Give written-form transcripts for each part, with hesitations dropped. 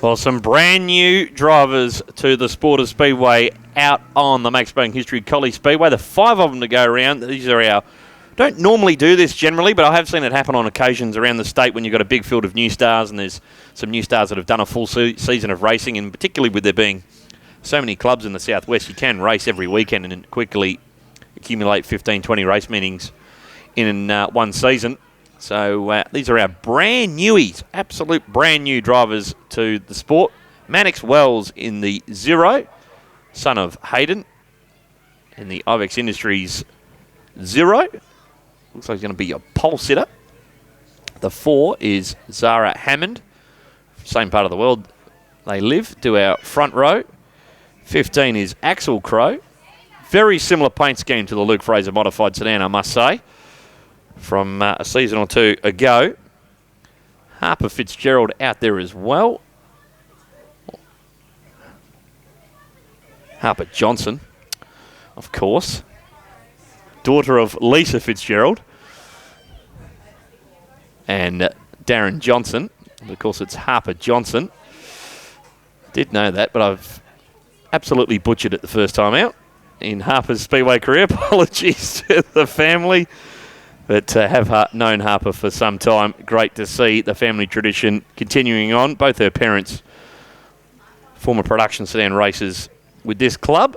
Well, some brand new drivers to the Sport of Speedway out on the Max Boeing History Collie Speedway. The 5 of them to go around. These are our... Don't normally do this generally, but I have seen it happen on occasions around the state when you've got a big field of new stars, and there's some new stars that have done a full season of racing, and particularly with there being so many clubs in the southwest, you can race every weekend and quickly accumulate 15, 20 race meetings in one season. So these are our brand newies, absolute brand new drivers to the sport. Mannix Wells in the 0, son of Hayden, in the Ivex Industries 0. Looks like he's going to be a pole sitter. The 4 is Zara Hammond, same part of the world they live, to our front row. 15 is Axel Crow. Very similar paint scheme to the Luke Fraser modified sedan, I must say, from a season or two ago. Harper Fitzgerald out there as well. Harper Johnson, of course. Daughter of Lisa Fitzgerald. And Darren Johnson. Of course, it's Harper Johnson. Did know that, but I've absolutely butchered it the first time out in Harper's Speedway career. Apologies to the family. But have known Harper for some time. Great to see the family tradition continuing on. Both her parents, former production sedan racers with this club.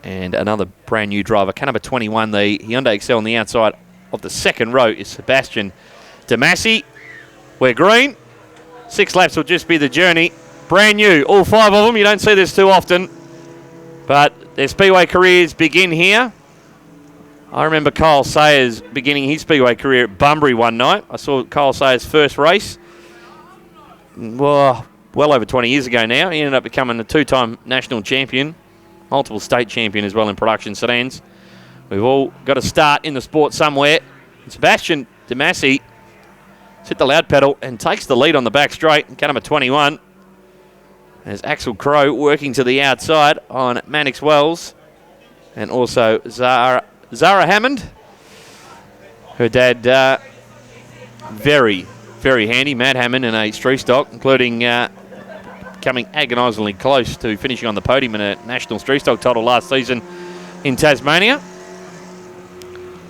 And another brand new driver, car number 21, the Hyundai Excel on the outside of the second row is Sebastian Damassi. We're green. 6 laps will just be the journey. Brand new, all 5 of them. You don't see this too often. But their Speedway careers begin here. I remember Kyle Sayers beginning his Speedway career at Bunbury one night. I saw Kyle Sayers' first race. Well over 20 years ago now. He ended up becoming a 2-time national champion. Multiple state champion as well in production sedans. We've all got to start in the sport somewhere. Sebastian Damassi hit the loud pedal and takes the lead on the back straight. Car number 21. As Axel Crow working to the outside on Mannix Wells. And also Zara Hammond. Her dad, very, very handy. Matt Hammond in a three stock, including coming agonisingly close to finishing on the podium in a national three stock title last season in Tasmania.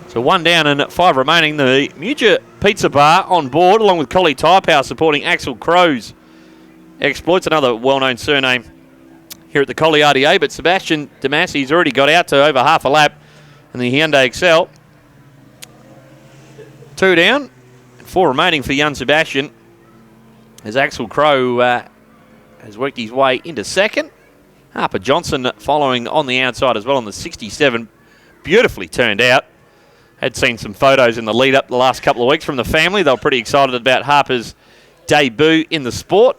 So 1 down and 5 remaining. The Muja Pizza Bar on board, along with Collie Tyre Power, supporting Axel Crow's exploits. Another well-known surname here at the Collie RDA, but Sebastian Damassi's already got out to over half a lap in the Hyundai Excel. 2 down, 4 remaining for young Sebastian, as Axel Crow has worked his way into second. Harper Johnson following on the outside as well on the 67. Beautifully turned out. Had seen some photos in the lead up the last couple of weeks from the family. They were pretty excited about Harper's debut in the sport.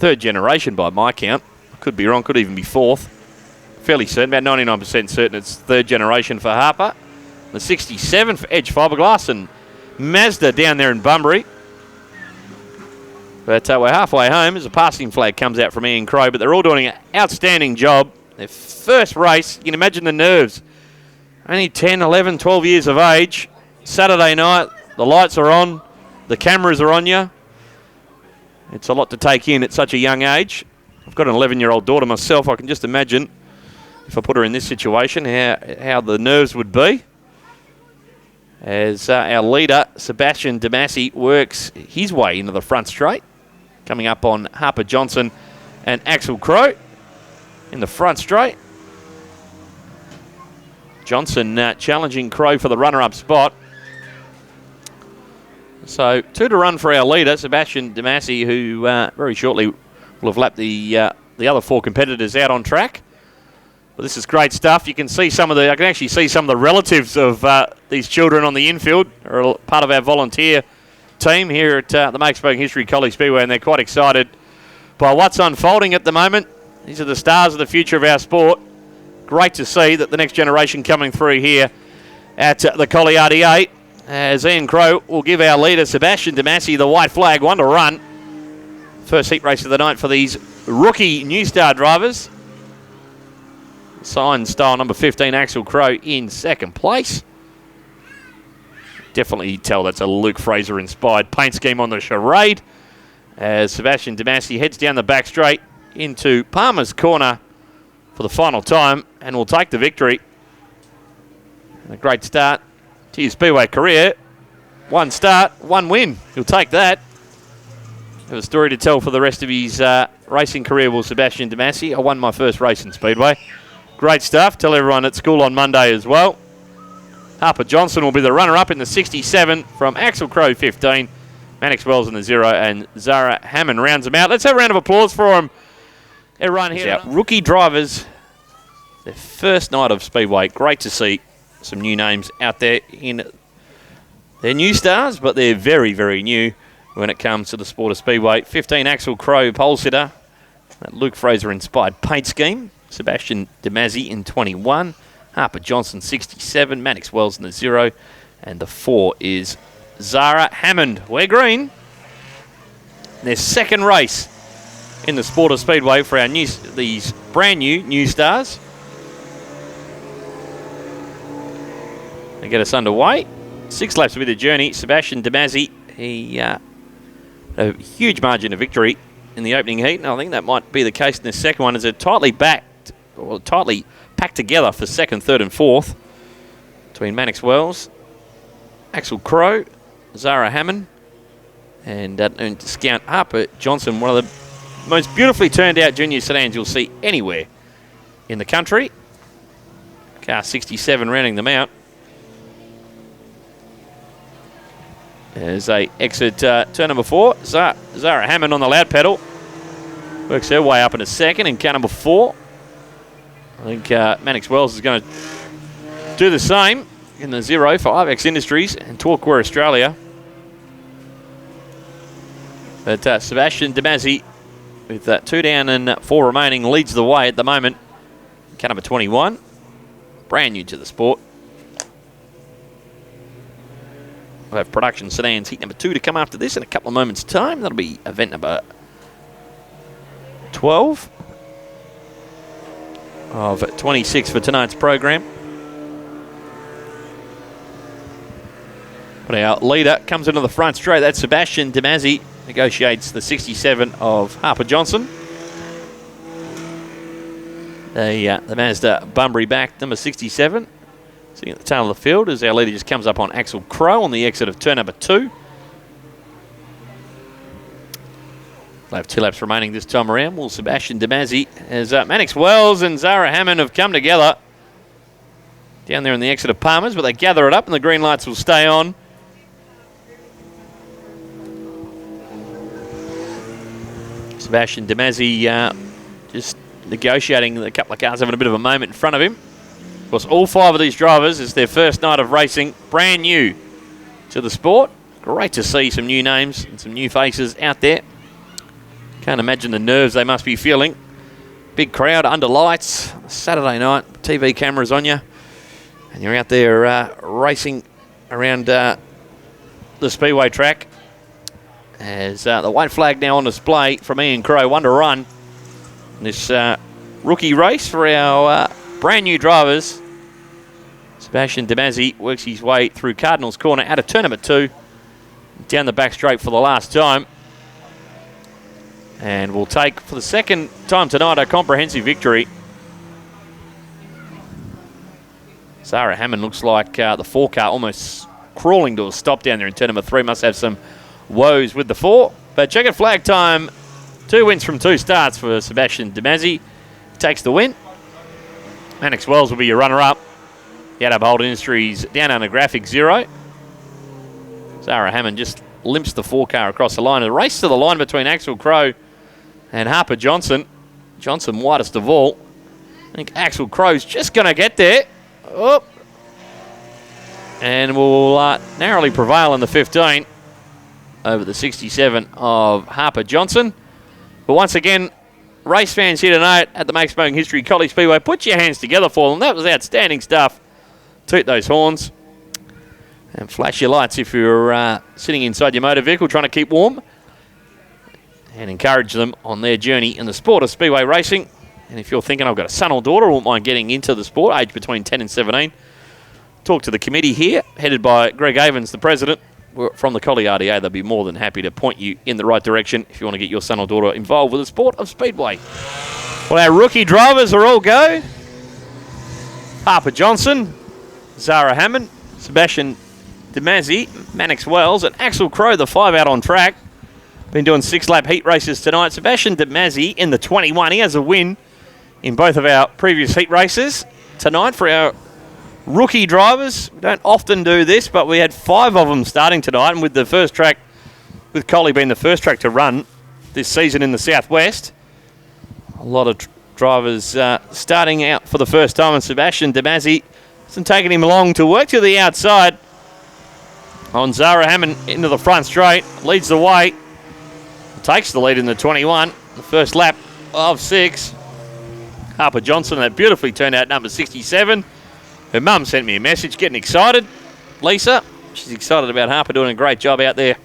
3rd generation by my count. Could be wrong, could even be 4th. Fairly certain, about 99% certain it's 3rd generation for Harper. The 67 for Edge Fiberglass and Mazda down there in Bunbury. But we're halfway home as a passing flag comes out from Ian Crow, but they're all doing an outstanding job. Their first race, you can imagine the nerves. Only 10, 11, 12 years of age. Saturday night, the lights are on, the cameras are on you. It's a lot to take in at such a young age. I've got an 11-year-old daughter myself. I can just imagine if I put her in this situation, how the nerves would be. As our leader, Sebastian Damassi, works his way into the front straight. Coming up on Harper Johnson and Axel Crow in the front straight. Johnson challenging Crow for the runner-up spot. So 2 to run for our leader, Sebastian Damassi, who very shortly will have lapped the other 4 competitors out on track. But this is great stuff. You can see I can actually see some of the relatives of these children on the infield, are part of our volunteer team here at the Max Boeing History Collie Speedway, and they're quite excited by what's unfolding at the moment. These are the stars of the future of our sport. Great to see that the next generation coming through here at the Collie RDA, as Ian Crow will give our leader Sebastian Damassi the white flag, 1 to run. First heat race of the night for these rookie New Star drivers. Sign style number 15, Axel Crow in second place. definitely tell that's a Luke Fraser-inspired paint scheme on the charade. As Sebastian Damasi heads down the back straight into Palmer's corner for the final time and will take the victory. And a great start to his Speedway career. One start, one win. He'll take that. Have a story to tell for the rest of his racing career, will Sebastian Damasi. I won my first race in Speedway. Great stuff. Tell everyone at school on Monday as well. Harper Johnson will be the runner-up in the 67 from Axel Crow 15. Mannix Wells in the 0 and Zara Hammond rounds them out. Let's have a round of applause for them. Everyone here. Rookie drivers, their first night of Speedway. Great to see some new names out there. They're new stars, but they're very, very new when it comes to the sport of Speedway. 15, Axel Crow, pole sitter. That Luke Fraser-inspired paint scheme. Sebastian Damasi in 21. Harper Johnson, 67. Mannix Wells in the 0. And the 4 is Zara Hammond. We're green. Their second race in the sport of Speedway for these brand new stars. They get us underway. 6 laps will be the journey. Sebastian Damasi, he had a huge margin of victory in the opening heat, and I think that might be the case in the second one, as they're tightly packed together for second, third and fourth between Mannix Wells, Axel Crow, Zara Hammond, and discount Harper Johnson, one of the most beautifully turned out junior sedans you'll see anywhere in the country. Car 67 rounding them out. As they exit turn number 4, Zara Hammond on the loud pedal. Works her way up into second in car number 4. I think Mannix Wells is going to do the same in the 0 for Ivex Industries and Torquay Australia. But Sebastian Damasi, with 2 down and 4 remaining, leads the way at the moment. Car number 21, brand new to the sport. We'll have production sedans heat number 2 to come after this in a couple of moments' time. That'll be event number 12 of 26 for tonight's program. But our leader comes into the front straight. That's Sebastian Damasi. Negotiates the 67 of Harper Johnson. The Mazda Bunbury back, number 67. Sitting at the tail of the field as our leader just comes up on Axel Crow on the exit of turn number 2. We'll have 2 laps remaining this time around. Will Sebastian Damasi, as Mannix Wells and Zara Hammond have come together down there in the exit of Palmer's, but they gather it up and the green lights will stay on. Sebastian Damasi just negotiating a couple of cars, having a bit of a moment in front of him. Of course, all 5 of these drivers, it's their first night of racing, brand new to the sport. Great to see some new names and some new faces out there. Can't imagine the nerves they must be feeling. Big crowd under lights, Saturday night, TV cameras on you, and you're out there racing around the Speedway track. As the white flag now on display from Ian Crow, 1 to run. This rookie race for our brand new drivers. Sebastian Damasi works his way through Cardinals Corner out of turn number 2, down the back straight for the last time. And will take, for the second time tonight, a comprehensive victory. Zara Hammond looks like the 4 car almost crawling to a stop down there in turn number 3. Must have some woes with the 4. But checkered flag time, 2 wins from 2 starts for Sebastian Damasi. Takes the win. Mannix Wells will be your runner-up. Yadab Hold Industries down under graphic 0. Zara Hammond just limps the 4 car across the line. A race to the line between Axel Crow and Harper Johnson. Johnson widest of all. I think Axel Crow's just going to get there. Oh. And will narrowly prevail in the 15 over the 67 of Harper Johnson. But once again, race fans here tonight at the Make Smoking History Collie Speedway, put your hands together for them. That was outstanding stuff. Toot those horns and flash your lights if you're sitting inside your motor vehicle trying to keep warm, and encourage them on their journey in the sport of Speedway racing. And if you're thinking, I've got a son or daughter who won't mind getting into the sport, aged between 10 and 17, talk to the committee here, headed by Greg Avens, the president. From the Collie RDA, they'll be more than happy to point you in the right direction if you want to get your son or daughter involved with the sport of Speedway. Well, our rookie drivers are all go. Harper Johnson, Zara Hammond, Sebastian DeMazzi, Mannix Wells, and Axel Crow, the 5 out on track. Been doing 6-lap heat races tonight. Sebastian DeMazzi in the 21. He has a win in both of our previous heat races tonight for our rookie drivers. We don't often do this, but we had 5 of them starting tonight, and with the first track, with Collie being the first track to run this season in the Southwest, a lot of drivers starting out for the first time, and Sebastian DeMazzi hasn't taken him long to work to the outside on Zara Hammond into the front straight, leads the way, takes the lead in the 21, the first lap of 6. Harper Johnson, that beautifully turned out number 67. Her mum sent me a message getting excited. Lisa, she's excited about Harper doing a great job out there.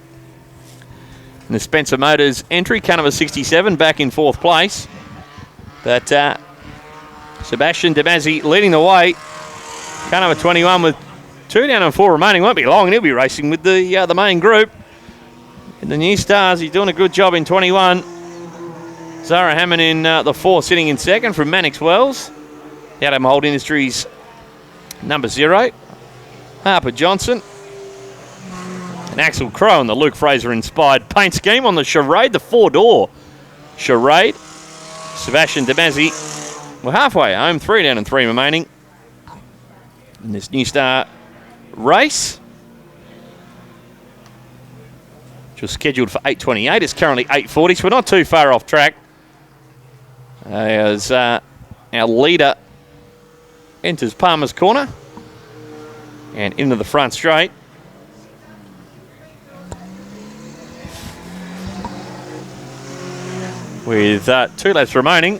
In the Spencer Motors entry, car number 67 back in 4th place. But Sebastian DeMazzi leading the way. Car number 21 with 2 down and 4 remaining. Won't be long and he'll be racing with the main group. In the New Stars, he's doing a good job in 21. Zara Hammond in the 4, sitting in 2nd from Mannix Wells. The Adam Holt Industries number 0. Harper Johnson. And Axel Crow in the Luke Fraser-inspired paint scheme on the Charade, the 4-door Charade. Sebastian DeMazzi, we're halfway home, 3 down and 3 remaining in this New Star race, which was scheduled for 8:28. It's currently 8:40, so we're not too far off track. As our leader enters Palmer's Corner and into the front straight. With 2 laps remaining,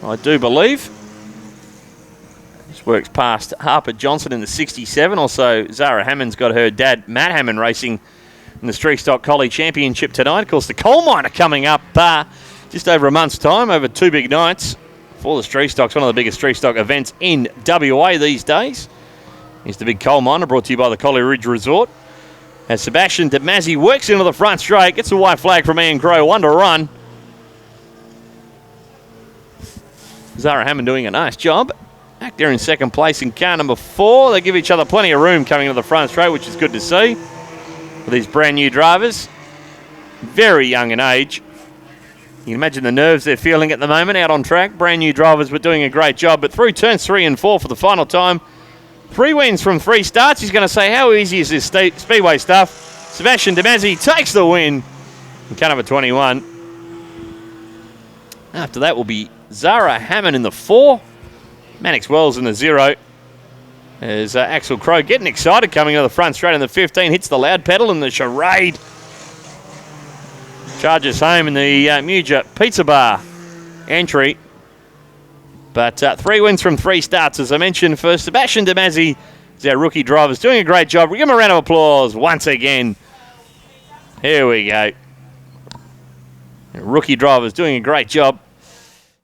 I do believe. This works past Harper Johnson in the 67. Also, Zara Hammond's got her dad, Matt Hammond, racing in the Street Stock Collie Championship tonight. Of course, the Coal Miner coming up just over a month's time, over 2 big nights for the Street Stocks. One of the biggest Street Stock events in WA these days is the big Coal Miner, brought to you by the Collie Ridge Resort. As Sebastian DeMazzi works into the front straight, gets a white flag from Ian Crow, 1 to run. Zara Hammond doing a nice job. Back there in 2nd place in car number 4. They give each other plenty of room coming into the front straight, which is good to see for these brand new drivers. Very young in age. You can imagine the nerves they're feeling at the moment out on track. Brand new drivers were doing a great job, but through turns 3 and 4 for the final time. 3 wins from 3 starts. He's going to say, how easy is this Speedway stuff? Sebastian DeMazzi takes the win in car number 21. After that will be Zara Hammond in the 4. Mannix Wells in the 0. There's Axel Crow getting excited coming to the front straight in the 15. Hits the loud pedal in the Charade. Charges home in the Muja Pizza Bar entry. But 3 wins from 3 starts, as I mentioned, for Sebastian DeMazzi. Our rookie driver's doing a great job. We give him a round of applause once again. Here we go. Our rookie driver's doing a great job.